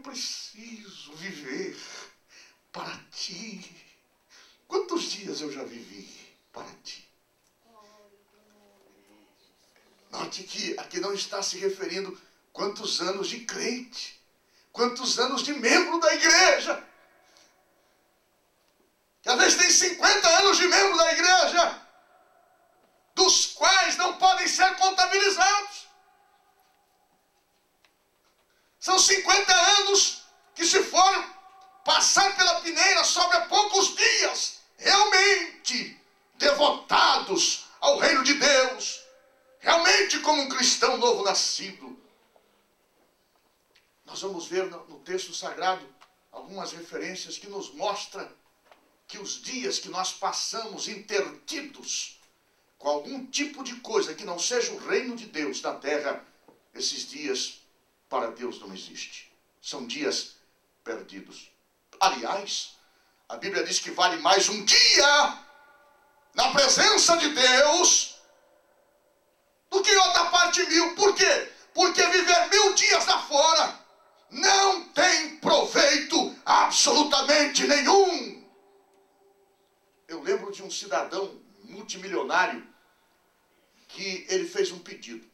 preciso viver para ti. Quantos dias eu já vivi para ti? Note que aqui não está se referindo quantos anos de crente, quantos anos de membro da igreja. Que às vezes tem 50 anos de membro da igreja, dos quais não podem ser contabilizados. São 50 anos que, se for passar pela peneira, sobra poucos dias realmente devotados ao reino de Deus, realmente como um cristão novo nascido. Nós vamos ver no texto sagrado algumas referências que nos mostram que os dias que nós passamos intertidos com algum tipo de coisa que não seja o reino de Deus na terra, esses dias para Deus não existe. São dias perdidos. Aliás, a Bíblia diz que vale mais um dia na presença de Deus do que outra parte 1000. Por quê? Porque viver 1000 dias lá fora não tem proveito absolutamente nenhum. Eu lembro de um cidadão multimilionário que ele fez um pedido.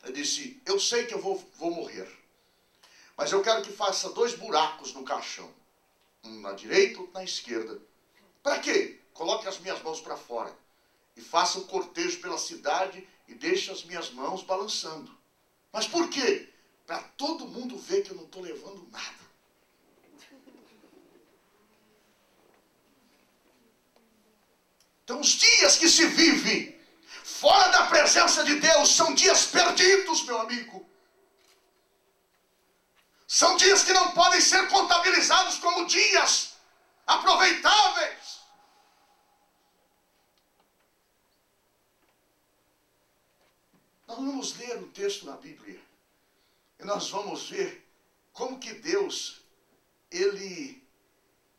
Ele disse: eu sei que eu vou morrer, mas eu quero que faça 2 buracos no caixão, um na direita e outro na esquerda. Para quê? Coloque as minhas mãos para fora e faça um cortejo pela cidade e deixe as minhas mãos balançando. Mas por quê? Para todo mundo ver que eu não estou levando nada. Então os dias que se vive fora da presença de Deus são dias perdidos, meu amigo. São dias que não podem ser contabilizados como dias aproveitáveis. Nós vamos ler um texto na Bíblia e nós vamos ver como que Deus, ele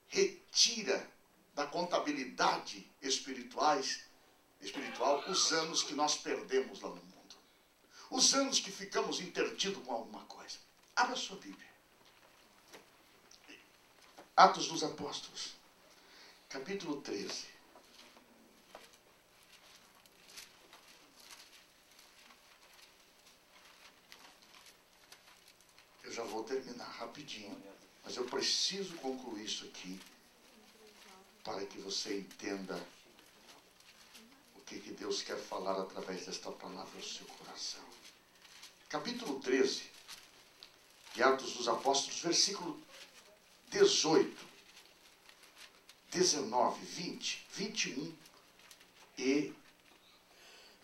retira da contabilidade espiritual os anos que nós perdemos lá no mundo. Os anos que ficamos intertidos com alguma coisa. Abra sua Bíblia. Atos dos Apóstolos, capítulo 13. Eu já vou terminar rapidinho, mas eu preciso concluir isso aqui para que você entenda o que Deus quer falar através desta palavra ao seu coração. Capítulo 13 de Atos dos Apóstolos, versículo 18, 19, 20, 21 e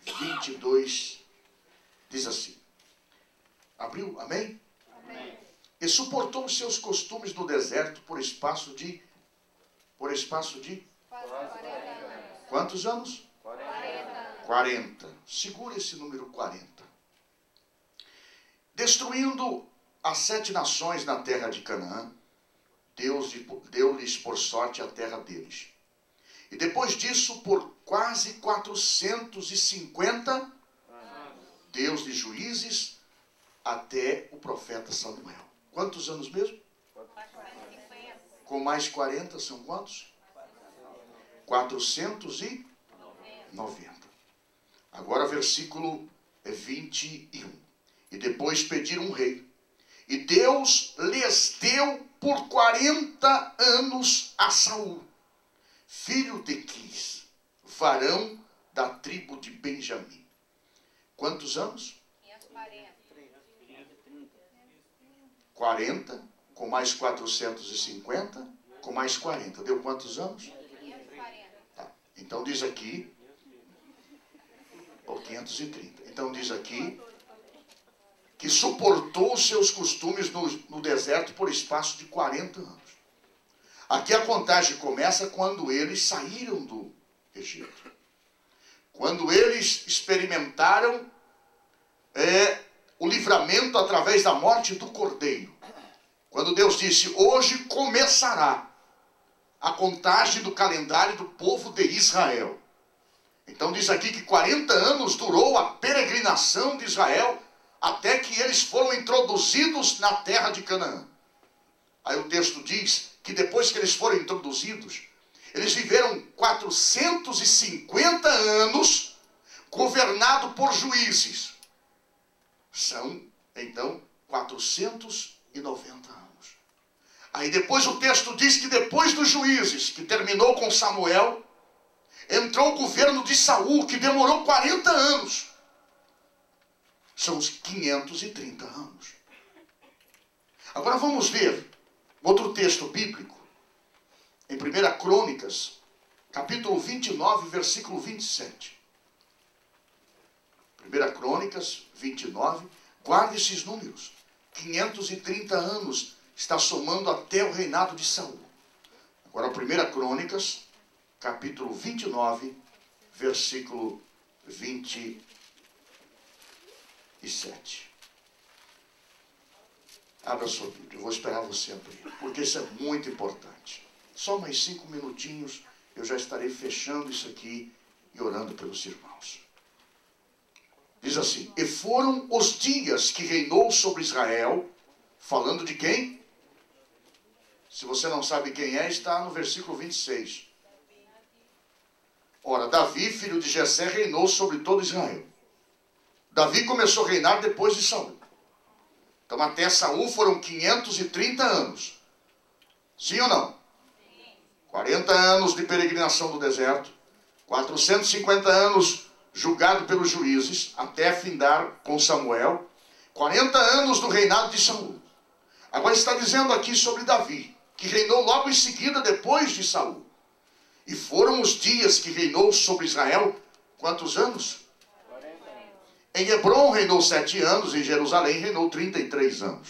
22, diz assim. Abriu? Amém? Amém. E suportou os seus costumes no deserto por espaço de 40 anos. Quantos anos? 40. Segura esse número 40. Destruindo as 7 nações na terra de Canaã, Deus deu-lhes por sorte a terra deles. E depois disso, por quase 450, Deus de juízes até o profeta Samuel. Quantos anos mesmo? 450. Com mais 40 são quantos? 490. Agora versículo 21. E depois pediram um rei. E Deus lhes deu por 40 anos a Saul, filho de Quis, varão da tribo de Benjamim. Quantos anos? 40, com mais 450, com mais 40. Deu quantos anos? 540. Tá. Então diz aqui, ou 530. Então diz aqui que suportou os seus costumes no deserto por espaço de 40 anos. Aqui a contagem começa quando eles saíram do Egito. Quando eles experimentaram o livramento através da morte do cordeiro. Quando Deus disse: hoje começará a contagem do calendário do povo de Israel. Então diz aqui que 40 anos durou a peregrinação de Israel até que eles foram introduzidos na terra de Canaã. Aí o texto diz que depois que eles foram introduzidos, eles viveram 450 anos governado por juízes. São, então, 490 anos. Aí depois o texto diz que depois dos juízes, que terminou com Samuel, entrou o governo de Saul, que demorou 40 anos. São os 530 anos. Agora vamos ver outro texto bíblico. Em 1 Crônicas, capítulo 29, versículo 27. 1 Crônicas 29, guarde esses números. 530 anos está somando até o reinado de Saul. Agora 1 Crônicas, capítulo 29, versículo 27. Abra sua Bíblia, eu vou esperar você abrir, porque isso é muito importante. Só mais 5 minutinhos, eu já estarei fechando isso aqui e orando pelos irmãos. Diz assim: e foram os dias que reinou sobre Israel, falando de quem? Se você não sabe quem é, está no versículo 26. Ora, Davi, filho de Jessé, reinou sobre todo Israel. Davi começou a reinar depois de Saul. Então até Saul foram 530 anos. Sim ou não? 40 anos de peregrinação do deserto, 450 anos julgado pelos juízes, até findar com Samuel, 40 anos do reinado de Saul. Agora está dizendo aqui sobre Davi, que reinou logo em seguida depois de Saul. E foram os dias que reinou sobre Israel, quantos anos? 40 anos. Em Hebrom reinou 7 anos, em Jerusalém reinou 33 anos.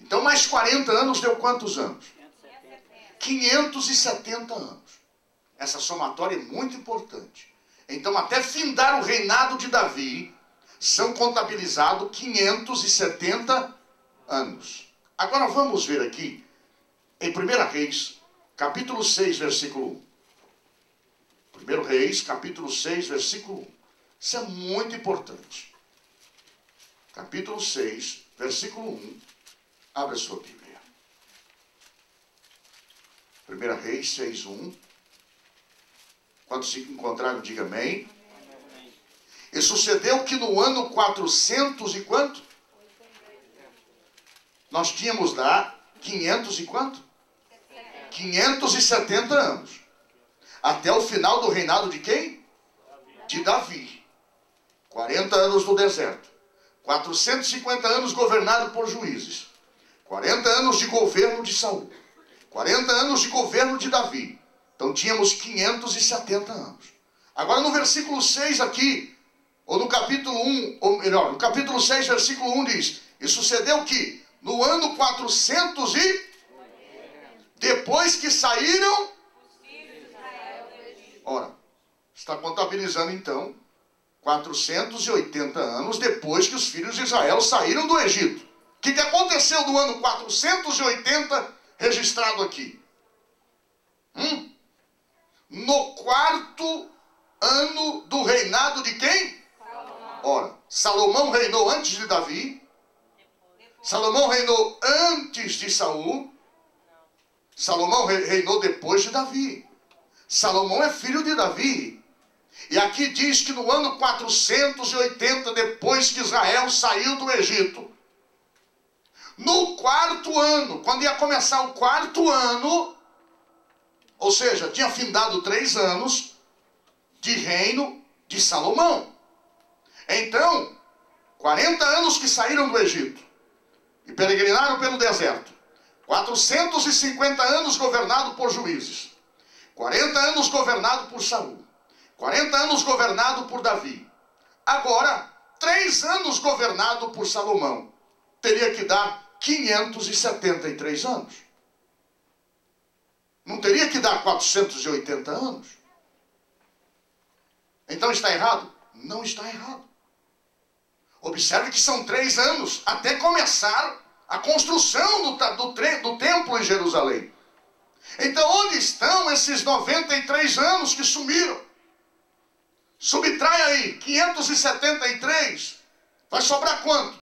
Então mais 40 anos deu quantos anos? 570 anos. Essa somatória é muito importante. Então, até findar o reinado de Davi, são contabilizados 570 anos. Agora vamos ver aqui, em 1 Reis, capítulo 6, versículo 1. 1 Reis, capítulo 6, versículo 1. Isso é muito importante. Capítulo 6, versículo 1. Abra a sua Bíblia. 1 Reis 6, 1. Quando se encontraram, diga amém. E sucedeu que no ano 400 e quanto? Nós tínhamos lá 500 e quanto? 570 anos. Até o final do reinado de quem? De Davi. 40 anos no deserto. 450 anos governado por juízes. 40 anos de governo de Saul. 40 anos de governo de Davi. Então tínhamos 570 anos. Agora no versículo 6 aqui, ou no capítulo 1, ou melhor, no capítulo 6, versículo 1 diz: e sucedeu que no ano 400 e... depois que saíram... Ora, está contabilizando então 480 anos depois que os filhos de Israel saíram do Egito. O que aconteceu no ano 480 registrado aqui? No 4º ano do reinado de quem? Salomão. Ora, Salomão reinou antes de Davi. Salomão reinou antes de Saul. Salomão reinou depois de Davi. Salomão é filho de Davi. E aqui diz que no ano 480, depois que Israel saiu do Egito, no 4º ano, quando ia começar o 4º ano, ou seja, tinha findado 3 anos de reino de Salomão. Então, 40 anos que saíram do Egito e peregrinaram pelo deserto. 450 anos governado por juízes. 40 anos governado por Saul. 40 anos governado por Davi. Agora, 3 anos governado por Salomão. Teria que dar 573 anos. Não teria que dar 480 anos? Então está errado? Não está errado. Observe que são 3 anos até começar a construção do templo em Jerusalém. Então onde estão esses 93 anos que sumiram? Subtrai aí, 573. Vai sobrar quanto?